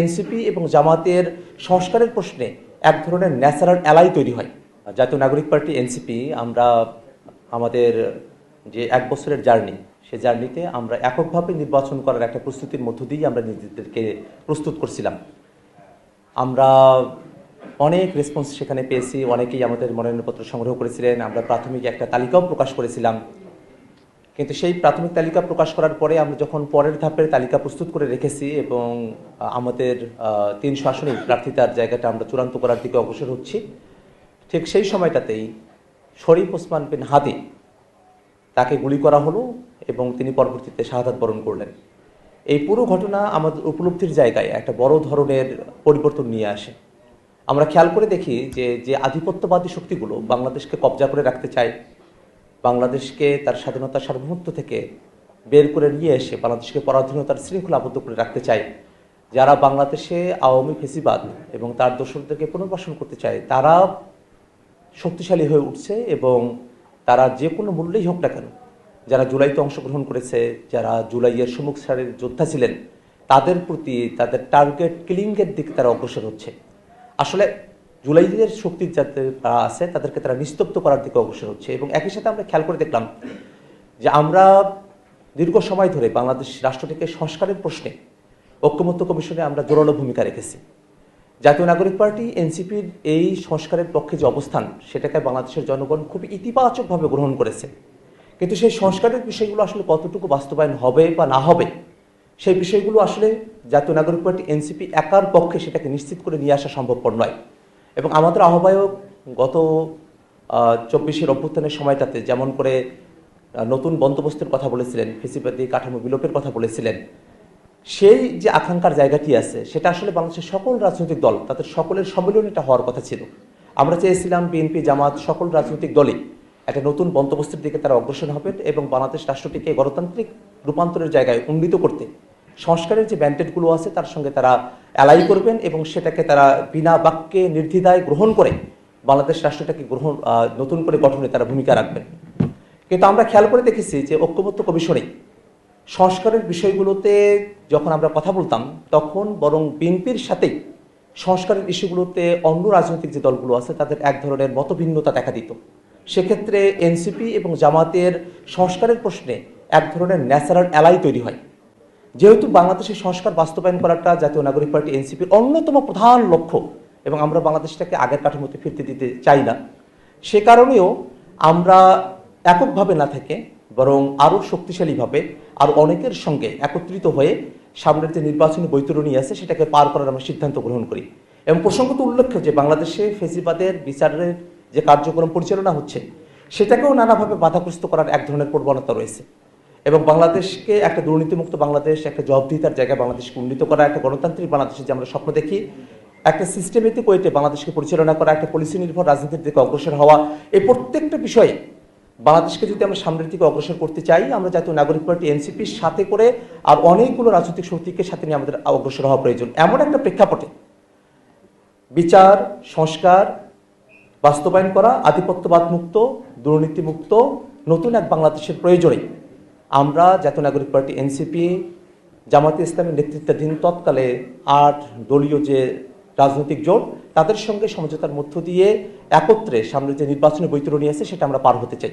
NCP এবং জামাতের সংস্কারের প্রশ্নে এক ধরনের ন্যাচারাল অ্যালাই তৈরি হয়। জাতীয় নাগরিক পার্টি এনসিপি আমরা আমাদের যে 1 বছরের জার্নি, সেই জার্নিতে আমরা এককভাবে নির্বাচন করার একটা প্রস্তুতির মধ্য দিয়েই আমরা নিজেদেরকে প্রস্তুত করছিলাম। আমরা অনেক রেসপন্স সেখানে পেয়েছি, অনেকেই আমাদের মনোনয়নপত্র সংগ্রহ করেছিলেন। আমরা প্রাথমিক একটা তালিকাও প্রকাশ করেছিলাম, কিন্তু সেই প্রাথমিক তালিকা প্রকাশ করার পরে আমরা যখন পরের ধাপের তালিকা প্রস্তুত করে রেখেছি এবং আমাদের 300 আসনেই প্রার্থিতার জায়গাটা আমরা চূড়ান্ত করার দিকে অগ্রসর হচ্ছি, ঠিক সেই সময়টাতেই শরীফ ওসমান বিন হাদি তাকে গুলি করা হলো এবং তিনি পরবর্তীতে শাহাদাত বরণ করলেন। এই পুরো ঘটনা আমাদের উপলব্ধির জায়গায় একটা বড় ধরনের পরিবর্তন নিয়ে আসে। আমরা খেয়াল করে দেখি যে আধিপত্যবাদী শক্তিগুলো বাংলাদেশকে কবজা করে রাখতে চায়, বাংলাদেশকে তার স্বাধীনতার সার্বভৌমত্ব থেকে বের করে নিয়ে এসে বাংলাদেশকে পরাধীনতার শৃঙ্খলা আবদ্ধ করে রাখতে চায়, যারা বাংলাদেশে আওয়ামী ফেসিবাদ এবং তার দোসরদেরকে পুনর্বাসন করতে চায়, তারা শক্তিশালী হয়ে উঠছে এবং তারা যে কোনো মূল্যেই হোক না কেন, যারা জুলাইতে অংশগ্রহণ করেছে, যারা জুলাইয়ের সম্মুখ সারির যোদ্ধা ছিলেন, তাদের প্রতি তাদের টার্গেট কিলিংয়ের দিকে তারা অগ্রসর হচ্ছে। আসলে জুলাইয়ের শক্তির যাদের আছে তাদেরকে তারা নিস্তব্ধ করার দিকে অগ্রসর হচ্ছে। এবং একই সাথে আমরা খেয়াল করে দেখলাম যে আমরা দীর্ঘ সময় ধরে বাংলাদেশ রাষ্ট্রটিকে সংস্কারের প্রশ্নে ঐক্যমত্য কমিশনে আমরা জোরালো ভূমিকা রেখেছি। জাতীয় নাগরিক পার্টি এনসিপির এই সংস্কারের পক্ষে যে অবস্থান, সেটাকে বাংলাদেশের জনগণ খুব ইতিবাচকভাবে গ্রহণ করেছে। কিন্তু সেই সংস্কারের বিষয়গুলো আসলে কতটুকু বাস্তবায়ন হবে বা না হবে, সেই বিষয়গুলো আসলে জাতীয় নাগরিক পার্টি এনসিপি একার পক্ষে সেটাকে নিশ্চিত করে নিয়ে আসা সম্ভবপর নয়। এবং আমাদের আহ্বায়ক গত 24-এর অভ্যুত্থানের সময়টাতে যেমন করে নতুন বন্দোবস্তের কথা বলেছিলেন, ফেসিবাদী কাঠামো বিলোপের কথা বলেছিলেন, সেই যে আকাঙ্ক্ষার জায়গাটি আছে সেটা আসলে বাংলাদেশের সকল রাজনৈতিক দল তাদের সকলের সম্মিলনে এটা হওয়ার কথা ছিল। আমরা চেয়েছিলাম বিএনপি, জামাত, সকল রাজনৈতিক দলই একটা নতুন বন্দোবস্তের দিকে তারা অগ্রসর হবেন এবং বাংলাদেশ রাষ্ট্রটিকে গণতান্ত্রিক রূপান্তরের জায়গায় উন্নীত করতে সংস্কারের যে ব্যান্ডেডগুলো আছে তার সঙ্গে তারা অ্যালাই করবেন এবং সেটাকে তারা বিনা বাক্যে নির্দ্বিধায় গ্রহণ করে বাংলাদেশ রাষ্ট্রটাকে নতুন করে গঠনে তারা ভূমিকা রাখবেন। কিন্তু আমরা খেয়াল করে দেখেছি যে ঐক্যমত্য কমিশনে সংস্কারের বিষয়গুলোতে যখন আমরা কথা বলতাম, তখন বরং বিএনপির সাথেই সংস্কারের ইস্যুগুলোতে অন্য রাজনৈতিক যে দলগুলো আছে তাদের এক ধরনের মতভিন্নতা দেখা দিত। সেক্ষেত্রে এনসিপি এবং জামাতের সংস্কারের প্রশ্নে এক ধরনের ন্যাচারাল অ্যালাই তৈরি হয়। যেহেতু বাংলাদেশের সংস্কার বাস্তবায়ন করাটা জাতীয় নাগরিক পার্টি এনসিপির অন্যতম প্রধান লক্ষ্য এবং আমরা বাংলাদেশটাকে আগের কাঠামোতে ফিরতে দিতে চাই না, সে কারণেও আমরা এককভাবে না থেকে বরং আরও শক্তিশালীভাবে আর অনেকের সঙ্গে একত্রিত হয়ে সামনের যে নির্বাচনী বৈতরণী আছে সেটাকে পার করার আমরা সিদ্ধান্ত গ্রহণ করি। এবং প্রসঙ্গত উল্লেখ্য যে বাংলাদেশে ফেসিবাদের বিচারের যে কার্যক্রম পরিচালনা হচ্ছে সেটাকেও নানাভাবে বাধাগ্রস্ত করার এক ধরনের প্রবণতা রয়েছে এবং বাংলাদেশকে একটা দুর্নীতিমুক্ত বাংলাদেশ, একটা জবাবদিহিতার জায়গায় বাংলাদেশকে উন্নীত করা, একটা গণতান্ত্রিক বাংলাদেশে যে আমরা স্বপ্ন দেখি, একটা সিস্টেমেটিক ওয়েতে বাংলাদেশকে পরিচালনা করা, একটা পলিসি নির্ভর রাজনীতির দিকে অগ্রসর হওয়া, এই প্রত্যেকটা বিষয়ে বাংলাদেশকে যদি আমরা সামনের দিকে অগ্রসর করতে চাই, আমরা জাতীয় নাগরিক পার্টি এনসিপির সাথে করে আর অনেকগুলো রাজনৈতিক শক্তিকে সাথে নিয়ে আমাদের অগ্রসর হওয়া প্রয়োজন। এমন একটা প্রেক্ষাপটে বিচার সংস্কার বাস্তবায়ন করা, আধিপত্যবাদ মুক্ত, দুর্নীতিমুক্ত নতুন এক বাংলাদেশের প্রয়োজনে আমরা জাতীয় নাগরিক পার্টি এনসিপি, জামাতে ইসলামের নেতৃত্বাধীন তৎকালে 8 দলীয় যে রাজনৈতিক জোট, তাদের সঙ্গে সমঝোতার মধ্য দিয়ে একত্রে সামনে যে নির্বাচনী বৈতরণী আছে সেটা আমরা পার হতে চাই।